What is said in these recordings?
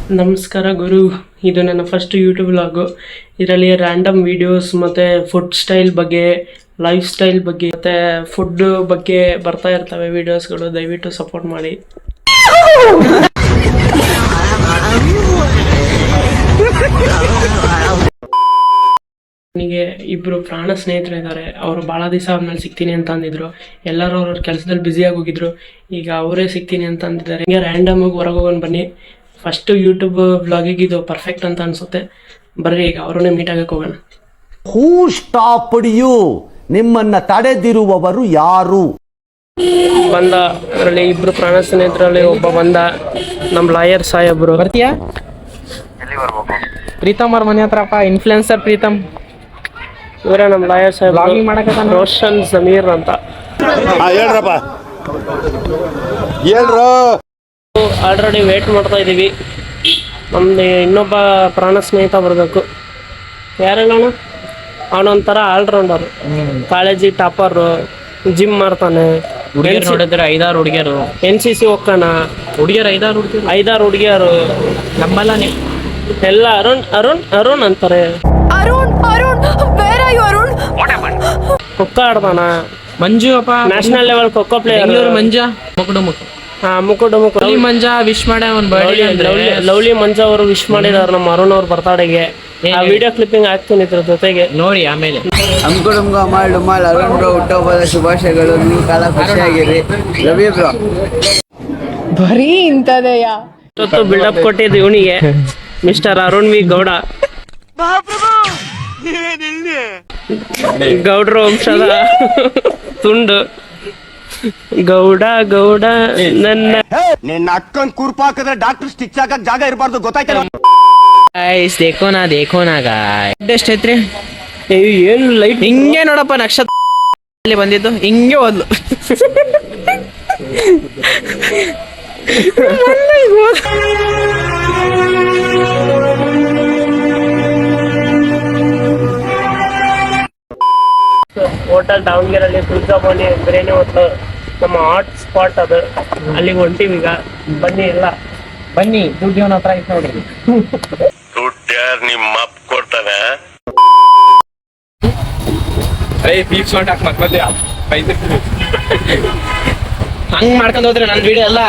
ನಮಸ್ಕಾರ ಗುರು, ಇದು ನನ್ನ ಫಸ್ಟ್ ಯೂಟ್ಯೂಬ್ ವ್ಲಾಗು. ಇದರಲ್ಲಿ ರ್ಯಾಂಡಮ್ ವೀಡಿಯೋಸ್ ಮತ್ತು ಫುಡ್ ಸ್ಟೈಲ್ ಬಗ್ಗೆ, ಲೈಫ್ ಸ್ಟೈಲ್ ಬಗ್ಗೆ ಮತ್ತು ಫುಡ್ ಬಗ್ಗೆ ಬರ್ತಾ ಇರ್ತವೆ ವೀಡಿಯೋಸ್ಗಳು. ದಯವಿಟ್ಟು ಸಪೋರ್ಟ್ ಮಾಡಿ. ನನಗೆ ಇಬ್ಬರು ಪ್ರಾಣ ಸ್ನೇಹಿತರು ಇದ್ದಾರೆ. ಅವರು ಭಾಳ ದಿವಸ ಆದ್ಮೇಲೆ ಸಿಗ್ತೀನಿ ಅಂತ ಅಂದಿದ್ರು. ಎಲ್ಲರೂ ಅವ್ರ ಕೆಲಸದಲ್ಲಿ ಬ್ಯುಸಿಯಾಗಿ ಹೋಗಿದ್ರು. ಈಗ ಅವರೇ ಸಿಗ್ತೀನಿ ಅಂತ ಅಂದಿದ್ದಾರೆ. ಹಿಂಗೆ ರ್ಯಾಂಡಮ್ ಆಗಿ ಹೊರಗೆ ಹೋಗೋಣ ಬನ್ನಿ. ಫಸ್ಟ್ ಯೂಟ್ಯೂಬ್ ವ್ಲಾಗಿಗೆ ಇದು ಪರ್ಫೆಕ್ಟ್ ಅಂತ ಅನ್ಸುತ್ತೆ. ಬರ್ರಿ ಈಗ ಅವರನ್ನೇ ಮೀಟ್ ಆಗಕ್ಕೆ ಹೋಗೋಣ. ಹೂ ಸ್ಟಾಪ್ಡ್ ಯು? ನಿಮ್ಮನ್ನ ತಡೆದಿರುವವರು ಯಾರು? ಬಂದ ಅದರಲ್ಲಿ ಇಬ್ರು ಪ್ರಾಣ ಸ್ನೇಹಿತರಲ್ಲಿ ಒಬ್ಬ ಬಂದ, ನಮ್ಮ ಲಾಯರ್ ಸಾಹೇಬ್ರು. ಬರ್ತೀಯಾ? ಪ್ರೀತಮ್ ಅವ್ರ ಮನೆ ಹತ್ರಪ್ಪ, ಇನ್ಫ್ಲುಯೆನ್ಸರ್ ಪ್ರೀತಮ್. ಇವರೇ ನಮ್ಮ ಲಾಯರ್ ಸಾಹೇಬ್, ಬ್ಲಾಗಿಂಗ್ ಮಾಡಕ್ಕೆ ರೋಷನ್ ಜಮೀರ್ ಅಂತ. ಹೇಳ್ರಪ್ಪ, ಹೇಳ್ರ. ಆಲ್ರೆಡಿ ವೇಟ್ ಮಾಡ್ತಾ ಇದ್ದೀವಿ. ನಮ್ದು ಇನ್ನೊಬ್ಬ ಪ್ರಾಣ ಸ್ನೇಹಿತ ಬರಬೇಕು. ಯಾರೇನವನು? ಅವನೊಂಥರ ಆಲ್ರೌಂಡರು, ಕಾಲೇಜಿ ಟಾಪರು, ಜಿಮ್ ಮಾಡ್ತಾನೆ. ಹುಡುಗಿಯರು ನೋಡಿದ್ರೆ 5-6 ಹುಡುಗಿಯರು, NCC ಹೋಗ್ತಾನ. ಹುಡುಗಿಯರು 5-6 ಹುಡುಗಿಯರು ನಮ್ಮಲ್ಲ. ಎಲ್ಲ ಅರುಣ್ ಅರುಣ್ ಅರುಣ್ ಅಂತಾರೆ. ಖೋಖೋ ಆಡ್ತಾನ. ಮಂಜು ಅಪ್ಪ, ನ್ಯಾಷನಲ್ ಲೆವೆಲ್ ಖೋಖೋ ಪ್ಲೇಯರ್. ಮಂಜ ಮುಕ್ಕು ಮುಕುಡು ಮಂಜ ವಿಶ್ ಮಾಡಿ ಅವನ್ ಲವ್ಲಿ ಮಂಜ ಅವರು ವಿಶ್ ಮಾಡಿದಾರೆ ನಮ್ಮ ಅರುಣ್ ಅವ್ರ ಬರ್ತಾಡೆಗೆ. ಆ ವಿಡಿಯೋ ಕ್ಲಿಪ್ಪಿಂಗ್ ಹಾಕ್ತೀನಿ ಇದ್ರ ಜೊತೆಗೆ ನೋಡಿ. ಆಮೇಲೆ ಅರುಣ್ ಬ್ರೋ ಹುಟ್ಟುಹಬ್ಬದ ಶುಭಾಶಯಗಳು. ನೀವು ಕಾಲ ಖುಷಿಯಾಗಿರಿ. ರವಿ ಬ್ರೋ ಬರೀ ಇಂಥದೆಯಾ? ಇವತ್ತು ಬಿಲ್ಡಪ್ ಕೊಟ್ಟಿದ್ದು ಇವನಿಗೆ, ಮಿಸ್ಟರ್ ಅರುಣ್ ವಿ ಗೌಡ. ಗೌಡ್ರ ವಂಶದ ತುಂಡು ಗೌಡ ಗೌಡ. ನಿನ್ನ ಅಕ್ಕನ್ ಕುರ್ಪಾಕದ್ರೆ ಡಾಕ್ಟರ್ ಸ್ಟಿಚ್ ಹಾಕಕ್ ಜಾಗ ಇರಬಾರ್ದು, ಗೊತ್ತಾಯ್ತಾ? ದೇಖೋನಾ ಗಾಯ್ ಎಷ್ಟೈತ್ರಿ? ಏನು ಲೈಟ್ ಹಿಂಗೆ ನೋಡಪ್ಪ, ನಕ್ಷತ್ರ ಬಂದಿದ್ದು ಹಿಂಗೆ ಹೋದ್ಲು. ಹೋಟೆಲ್ ದಾವಣಗೆರೆಯಲ್ಲಿ ತುಳಜಾಭವಾನಿ ಬಿರಿಯಾನಿ ಹೋಟ್ಲು ನಮ್ಮ ಹಾಟ್ ಸ್ಪಾಟ್ ಅದು. ಅಲ್ಲಿಗೆ ಹೊಂಟಿವಿ ಈಗ. ಬನ್ನಿ ಎಲ್ಲ ಬನ್ನಿ. ದುಡ್ಡು ಅವನ ಹತ್ರ ಐತೆ ನೋಡಿ. ದುಡ್ಡು ಯಾರು ನಿಮ್ಮ ಅಪ್ಪ ಕೊಡ್ತಾನೆ? ಹಂಗ್ ಮಾಡ್ಕೊಂಡು ಹೋದ್ರೆ ನನ್ನ ವಿಡಿಯೋ ಎಲ್ಲ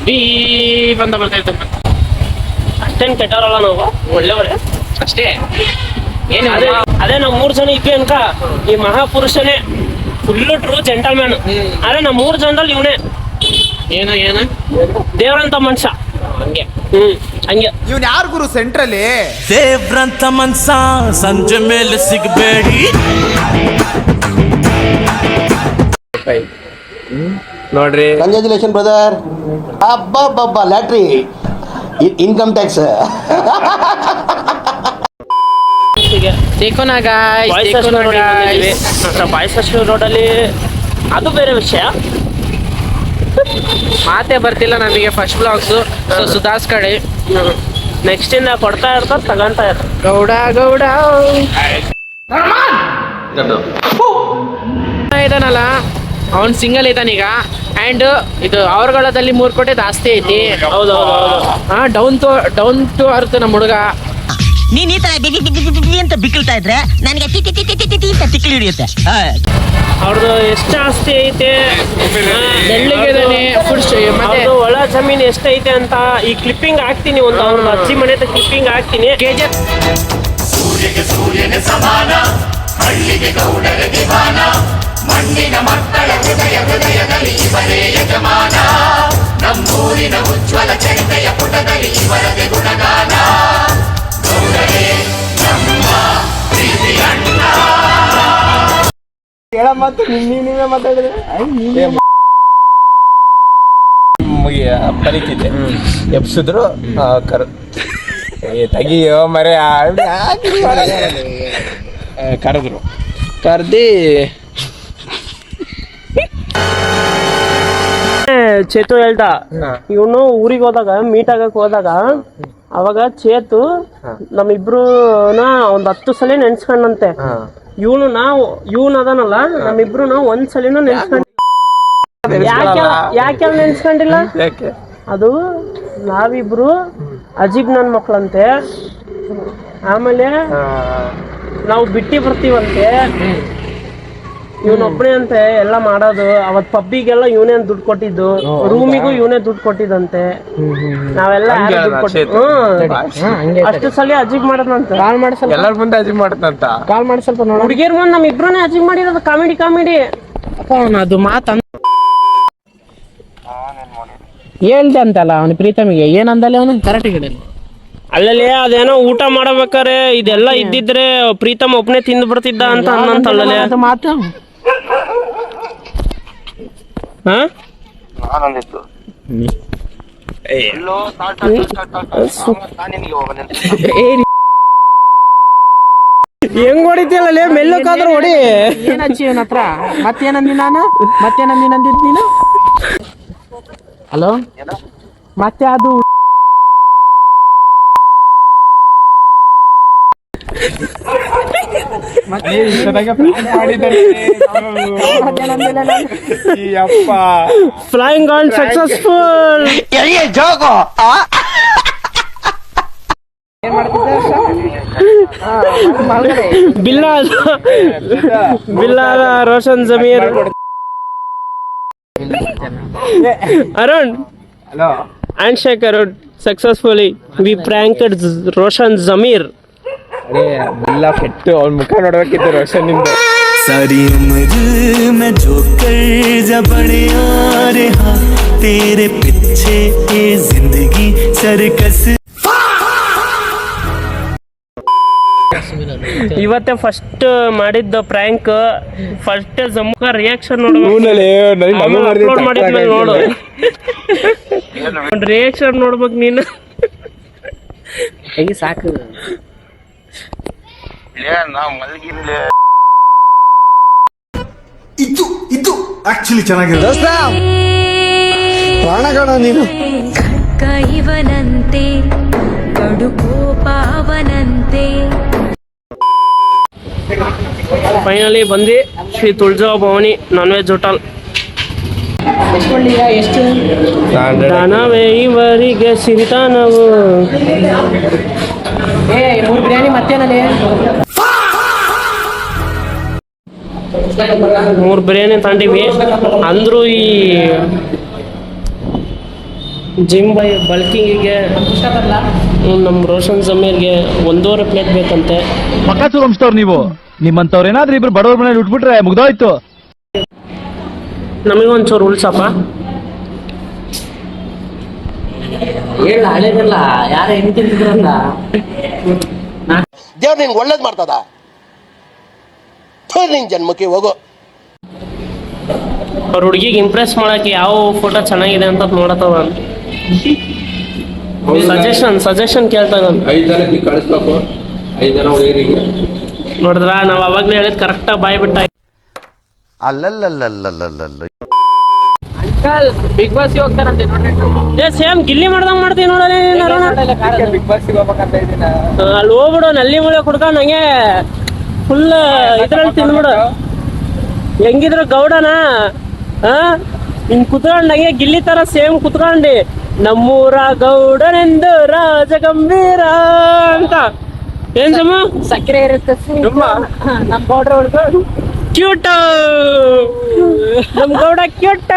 ಬೀಪ್ ಅಂತ ಬರ್ತಾ ಇತ್ತು. ಅಷ್ಟೇನು ಕೆಟ್ಟವರಲ್ಲ ನಾವು, ಒಳ್ಳೆಯವರೇ ಅಷ್ಟೇ. ಏನು ಅದೇ ನಾವು 3 ಜನ ಇದ್ವಿ ಅನ್ಕ. ಈ ಮಹಾಪುರುಷನೇ ಫುಲ್ಲು ಟ್ರೂ ಜೆಂಟಲ್ಮ್ಯಾನ್. ಆದ್ರೆ ನಾವು 3 ಜನದಲ್ಲಿ ಇವನೇ ಏನು ದೇವ್ರಂತ ಮನುಷ್ಯ. ಹಂಗೆ ಹಂಗೆ ಇವ್ನ ಯಾರು ಗುರು ಸೆಂಟ್ರಲ್ಲಿ? ದೇವ್ರಂತ ಮನ್ಸ ಸಂಜೆ ಮೇಲೆ ಸಿಗಬೇಡಿ. ನೋಡ್ರಿ, ಕಂಗ್ರಾಚುಲೇಷನ್ ಬ್ರದರ್. ಅಬ್ಬಬ್ಬಬ್ಬ, ಲ್ಯಾಟ್ರಿ, ಇನ್ಕಮ್ ಟ್ಯಾಕ್ಸ್. ದೇಖೋನಾ ಗಾಯ್ಸ್, ಬಾಯ್ಸ್ ಹಾಸ್ಟೆಲ್ ರೋಡಲ್ಲಿ ಅದು ಬೇರೆ ವಿಷಯ. ಮಾತೇ ಬರ್ತಿಲ್ಲ ನಮಗೆ ಫಸ್ಟ್ ಬ್ಲಾಗ್ಸ್. ಸುಧಾರಿಸ್ಕಡೆ ನೆಕ್ಸ್ಟ್ ಇಂದ ಕೊಡ್ತಾ ಇರ್ತಾರೆ, ತಗೊಂತಾ ಇರ್ತಾರೆ. ಗೌಡ ಗೌಡ ಇದಾನಲ್ಲ, ಅವನ್ ಸಿಂಗಲ್ ಐತಾನೀಗ. ಅಂಡ್ ಇದು ಅವ್ರಗಳದಲ್ಲಿ 3 ಕೋಟಿ ಜಾಸ್ತಿ ಐತಿ. ಹೌದೌದು. ಡೌನ್ ಟು ಅರ್ತ್ ನಮ್ಮ ಹುಡುಗ. ನೀನ್ ಈ ತರ ಅಂತ ಬಿಕ್ಕಳ್ತಾ ಇದ್ರೆ ನನಗೆ ಅಂತ ತಿಕ್ಲಿ ಹಿಡಿಯುತ್ತೆ. ಅವ್ರದ್ದು ಎಷ್ಟು ಆಸ್ತಿ ಐತೆ, ಬೆಳ್ಳಿಗೆದಾನೆ ಫುಡ್ ಮತ್ತೆ ಒಳ ಜಮೀನು ಎಷ್ಟೈತೆ ಅಂತ ಈ ಕ್ಲಿಪ್ಪಿಂಗ್ ಹಾಕ್ತೀನಿ. ಒಂದು ಅವ್ರ ಅಜ್ಜಿ ಮನೆ ಕ್ಲಿಪ್ಪಿಂಗ್ ಹಾಕ್ತೀನಿ. KGF ಸೂರ್ಯನ ಸಮಾನ, ಹಳ್ಳಿಗೆ ಗೌಡರ ದಿವಾನ, ಮಣ್ಣಿನ ಮಕ್ಕಳ ಹೃದಯದಲ್ಲಿ ಇವರೇ ಯಜಮಾನ, ನಮ್ಮೂರಿನ ಉಜ್ವಲ ಚರಿತೆಯ ಪುಟದಲ್ಲಿ ಇವರದೇ ಗುಣಗಾನ. ಗೌಡರೇ ನಮ್ಮ ಪ್ರೀತಿ ಅಣ್ಣ. ನೀವೇ ಮಾತಾಡಿದ್ರೆ ಕರಿತಿದ್ದೆ, ಎಬ್ಸಿದ್ರು ತೆಗಿಯೋ ಮರೆ ಕರೆದ್ರು. ಕರ್ದಿ ಚೇತು ಹೇಳ್ದ, ಇವನು ಊರಿಗೆ ಹೋದಾಗ ಮೀಟ್ ಆಗಕ್ ಹೋದಾಗ ಅವಾಗ ಚೇತು ನಮ್ಮಿಬ್ರುನ ಒಂದ್ 10 ಸಲ ನೆನ್ಸ್ಕೊಂಡಂತೆ. ಇವನು ಅದನಲ್ಲ, ನಮ್ಮಿಬ್ರು ಒಂದ್ ಸಲಿನೂ ನೆನ್ಸ್ಕೊಂಡ್. ಯಾಕೆ ನೆನ್ಸ್ಕೊಂಡಿಲ್ಲ? ಅದು ನಾವಿಬ್ರು ಅಜೀಬ್ ನನ್ನ ಮಕ್ಳಂತೆ. ಆಮೇಲೆ ನಾವು ಬಿಟ್ಟಿ ಬರ್ತೀವಂತೆ, ಇವನೊಬ್ಬನೇ ಅಂತೆ ಎಲ್ಲ ಮಾಡೋದು. ಅವತ್ ಪಬ್ಬಿಗೆಲ್ಲ ಇವನೇ ದುಡ್ಡು ಕೊಟ್ಟಿದ್ದು, ರೂಮಿಗೂ ಇವನೇ ದುಡ್ಡು ಕೊಟ್ಟಿದ್ದಂತೆ. ನಾವೆಲ್ಲ ದುಡ್ಡು ಕೊಟ್ಟಿದ್ದು. ಅಷ್ಟು ಸಲ ಅಜೀಬ್ ಮಾಡೋದಂತ. ಕಾಲ್ ಮಾಡಿ ಸ್ವಲ್ಪ ಎಲ್ಲರ ಮುಂದೆ ಅಜೀಬ್ ಮಾಡತ್ತಂತ. ಕಾಲ್ ಮಾಡಿ ಸ್ವಲ್ಪ ನೋಡ. ಹುಡುಗಿಯರ್ ಮುಂದೆ ನಮ್ ಇಬ್ರನ್ನೇ ಅಜೀಬ್ ಮಾಡಿರೋದು. ಕಾಮಿಡಿ ಅದು ಮಾತು ಹೇಳ್ದೆ ಅಂತಲ್ಲ ಅವನು ಪ್ರೀತಮಿಗೆ ಏನಂದಲ್ಲ ಅವನು ಕರೆಕ್ಟ್ ಹೇಳಿ. ಅಲ್ಲಲ್ಲಿ ಅದೇನೋ ಊಟ ಮಾಡಬೇಕಾರೆ ಇದೆಲ್ಲ ಇದ್ದಿದ್ರೆ ಪ್ರೀತಮ್ ಒಬ್ನೇ ತಿಂದು ಬಿಡ್ತಿದ್ದ ಅಂತ ಅನ್ನಂತಲ್ಲೇ ಅದು ಮಾತು. ಹೆಂಗ್ ಹೊಡಿತಿಯಲ್ಲ ಮೆಲ್ಲಕ್ಕಾದ್ರೂ ಹೊಡಿ. ಏನ್ ಹಚ್ಚಿ ಅವನ ಹತ್ರ ಮತ್ತೇನಂದಿ ನಾನು? ಮತ್ತೇನಂದಿದ್ ನೀನು? ಹಲೋ ಮತ್ತೆ ಅದು ಫ್ಲೈಯಿಂಗ್ ಆನ್ ಸಕ್ಸಸ್ಫುಲ್. ಬಿಲ್ಲಾದ Roshan Zameer. Arun hand shake Arun. Successfully we pranked Roshan Zameer. ಎಲ್ಲ ಕೆಟ್ಟು ಅವ್ನ ಮುಖ ನೋಡ್ಬೇಕಿತ್ತು ರೋಷನ್ ಇಂದ. सारी उम्र में जो कर्जा बड़े आ रहा तेरे पीछे ये जिंदगी सर्कस. ಇವತ್ತೇ ಫಸ್ಟ್ ಮಾಡಿದ್ದ ಪ್ರ್ಯಾಂಕ್. ಫಸ್ಟ್ ಜಮ್ಮುಕ ರಿಯಾಕ್ಷನ್ ನೋಡು. ಅಪ್ಲೋಡ್ ಮಾಡಿದ್ಮೇಲೆ ನೋಡು ರಿಯಾಕ್ಷನ್ ನೋಡ್ಬೇಕು ನೀನು. ಸಾಕು. ಇದು ಆಕ್ಚುಲಿ ಚೆನ್ನಾಗಿದೆ. ಪ್ರಾಣಗಣ ನೀನು. ಇವನಂತೆ ಕಡು ಕೋಪವನಂತೆ. ಫೈನಲಿ ಬಂದು Shri Tulja Bhavani non veg hotel. ಎಷ್ಟು ದಾನವೇ ಇವರಿಗೆ ಸಿರಿತಾನವು. ಮೂರು ಬಿರಿಯಾನಿ ಮತ್ತೇನಲ್ಲಿ 3 ಬಿರಿಯಾನಿ ತಗೊಂಡಿವಿ. ಅಂದ್ರೂ ಈ ಜಿಮ್ ಬೈ ಬಲ್ಕಿಂಗಿಗೆ ನಮ್ಮ ರೋಷನ್ ಜಮೀರ್ಗೆ 1.5 ಪ್ಲೇಟ್ ಬೇಕಂತೆ. ಮಕಾಸು ವಂಶದವ್ರು ನೀವು. ನಿಮ್ಮಂತವ್ರು ಏನಾದ್ರೂ ಇಬ್ರು ಬಡವ್ರ ಮನೇಲಿ ಉಟ್ಬಿಟ್ರೆ ಮುಗ್ದೋಯ್ತು. ನಮಗೊಂಚೂರು ಉಳ್ಸಪ್ಪ. ಹೇಳ ಹಳೇದಲ್ಲ ಯಾರ ಹೆಂಗ್ ತಿಂತಿದ್ರಲ್ಲ. ದೇವ್ರು ನಿನ್ಗೆ ಒಳ್ಳೇದ್ ಮಾಡ್ತದ. ನಿನ್ ಜನ್ಮಕ್ಕೆ ಹೋಗೋ. ಅವ್ರ ಹುಡುಗಿಗೆ ಇಂಪ್ರೆಸ್ ಮಾಡಕ್ಕೆ ಯಾವ ಫೋಟೋ ಚೆನ್ನಾಗಿದೆ ಅಂತ ನೋಡತ್ತವ. ಸಜೆಷನ್ ಕೇಳ್ತಾಗ 5 ಜನಕ್ಕೆ ಕಳಿಸ್ಬೇಕು. 5 ಜನ ಹುಡುಗರಿಗೆ ನೋಡಿದ್ರ ನಾವ್ ಅವಾಗ್ಲೇ ಹೇಳಿದ್ ಕರೆಕ್ಟಾಗಿ ಬಾಯ್ ಬಿಟ್ಟ. ಅಲ್ಲಲ್ಲಲ್ಲಲ್ಲಲ್ಲಲ್ಲ. ಬಿಗ್ ಬಾಸ್ ಹೋಗ್ತಾರಂತೆ ಸೇಮ್ ಗಿಲ್ಲಿ ಮಾಡ್ದಂಗ್ ಮಾಡ್ತೀವಿ ನೋಡಲೇ. ಬಿಗ್ ಬಾಸ್ ಹೋಗ್ಬೇಕಂತ ಇದ್ದೀನ. ಅಲ್ಲಿ ಹೋಗ್ಬಿಡು ನಲ್ಲಿ ಮುಳೆ ಕುಡ್ಕೊಂಡು ಹಂಗೆ ಫುಲ್ ಇದ್ರಲ್ಲಿ ತಿಂದ್ಬಿಡು. ಹೆಂಗಿದ್ರು ಗೌಡನ ಹಿಂಗ್ ಕುತ್ಕೊಂಡಂಗೆ ಗಿಲ್ಲಿ ತರ ಸೇಮ್ ಕುತ್ಕೊಂಡಿ ನಮ್ಮೂರ ಗೌಡನೆಂದು ರಾಜ ಗಂಭೀರ ಅಂತ. ಏನ್ ಸಮ ಸಕ್ಕರೆ ಇರುತ್ತೆ ನಮ್ ಪೌಡ್ರ್ ಹೊಡ್ಕೊಂಡು ಕ್ಯೂಟ್. ನಮ್ ಗೌಡ ಕ್ಯೂಟ್.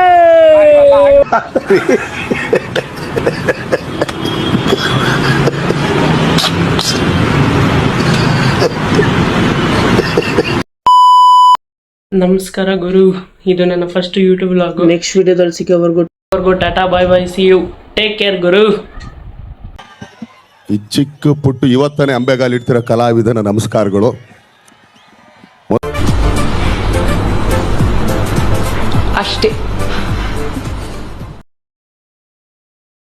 ನಮಸ್ಕಾರ ಗುರು, ಇದು ನನ್ನ ಫಸ್ಟ್ ಯೂಟ್ಯೂಬ್ ವ್ಲಾಗ್. ನೆಕ್ಸ್ಟ್ ವಿಡಿಯೋದಲ್ಲಿ ಸಿಗೋವರೆಗೂ ಟಾಟಾ ಬಾಯ್ ಬಾಯ್, ಸಿ ಯು, ಟೇಕ್ ಕೇರ್ ಗುರು. ಈ ಚಿಕ್ಕ ಪುಟ್ಟು ಇವತ್ತನೇ ಅಂಬೆಗಾಲಿಡ್ತಿರೋ ಕಲಾವಿದನ ನಮಸ್ಕಾರಗಳು. ಅಷ್ಟೇ.